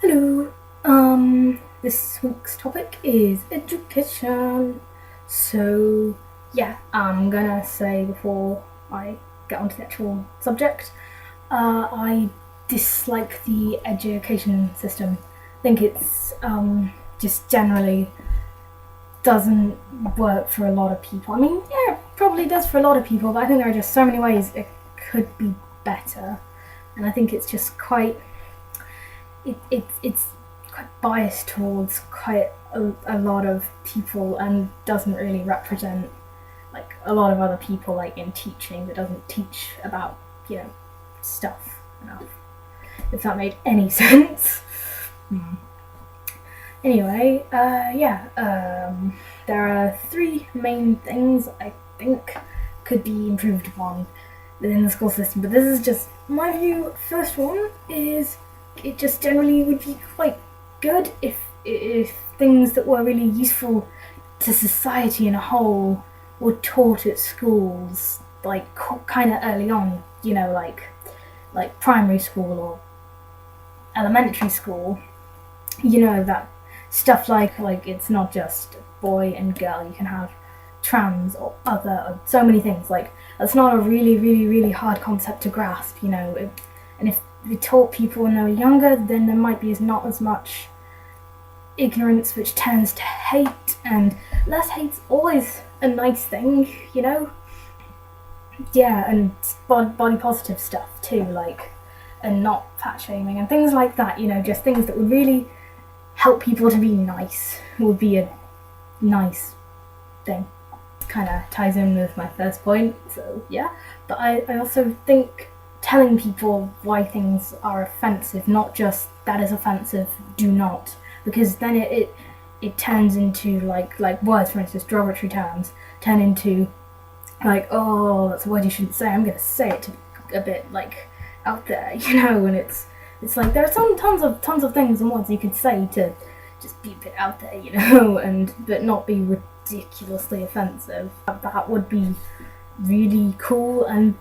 Hello. This week's topic is education. So, yeah, I'm gonna say before I get onto the actual subject, I dislike the education system. I think it's just generally doesn't work for a lot of people. I mean, yeah, it probably does for a lot of people, but I think there are just so many ways it could be better. And I think it's just quite it's quite biased towards quite a lot of people and doesn't really represent like a lot of other people like in teaching that doesn't teach about stuff enough, if that made any sense. Anyway, there are three main things I think could be improved upon within the school system, but this is just my view. First one is it just generally would be quite good if things that were really useful to society in a whole were taught at schools, like kind of early on, like primary school or elementary school. That stuff like it's not just boy and girl. You can have trans or other, or so many things. Like that's not a really hard concept to grasp. And if we taught people when they were younger, then there might be not as much ignorance, which turns to hate, and less hate's always a nice thing. Yeah, and body positive stuff too, like, and not fat shaming and things like that. Just things that would really help people to be nice would be a nice thing. Kind of ties in with my first point, so yeah. But I also think telling people why things are offensive, not just that is offensive, do not, because then it turns into like words, for instance, derogatory terms turn into like, oh, that's a word you shouldn't say. I'm gonna say it to be a bit like out there, and it's like there are tons of things and words you could say to just be a bit out there, and but not be ridiculously offensive. That would be really cool and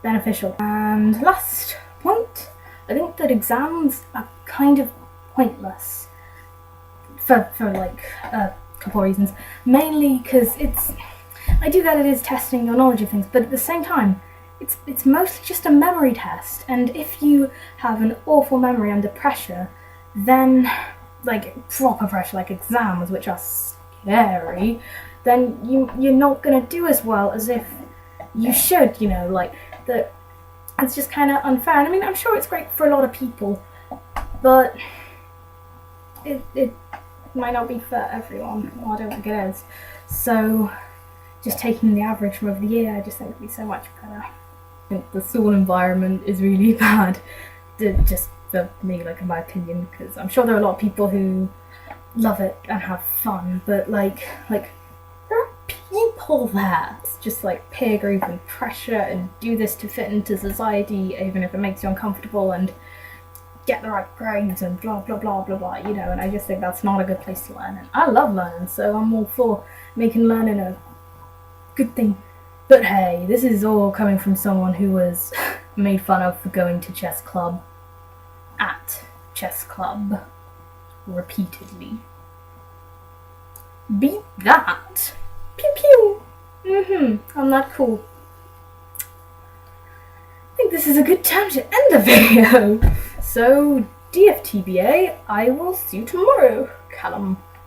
beneficial. And last point, I think that exams are kind of pointless for like a couple of reasons. Mainly because I do get it is testing your knowledge of things, but at the same time, it's mostly just a memory test. And if you have an awful memory under pressure, then like proper pressure, like exams, which are scary, then you're not gonna do as well as if you should. Like that. It's just kind of unfair. And I mean, I'm sure it's great for a lot of people, but it might not be for everyone. Well, I don't think it is. So, just taking the average from over the year, I just think would be so much better. I think the school environment is really bad, just for me, like in my opinion, because I'm sure there are a lot of people who love it and have fun, but like there are people there. It's just like peer group and pressure and do this to fit into society, even if it makes you uncomfortable, and get the right grades and blah blah blah blah blah. And I just think that's not a good place to learn. And I love learning, so I'm all for making learning a good thing. But hey, this is all coming from someone who was made fun of for going to chess club at chess club repeatedly. Beat that. Pew pew. I'm not cool. I think this is a good time to end the video. So, DFTBA, I will see you tomorrow, Callum.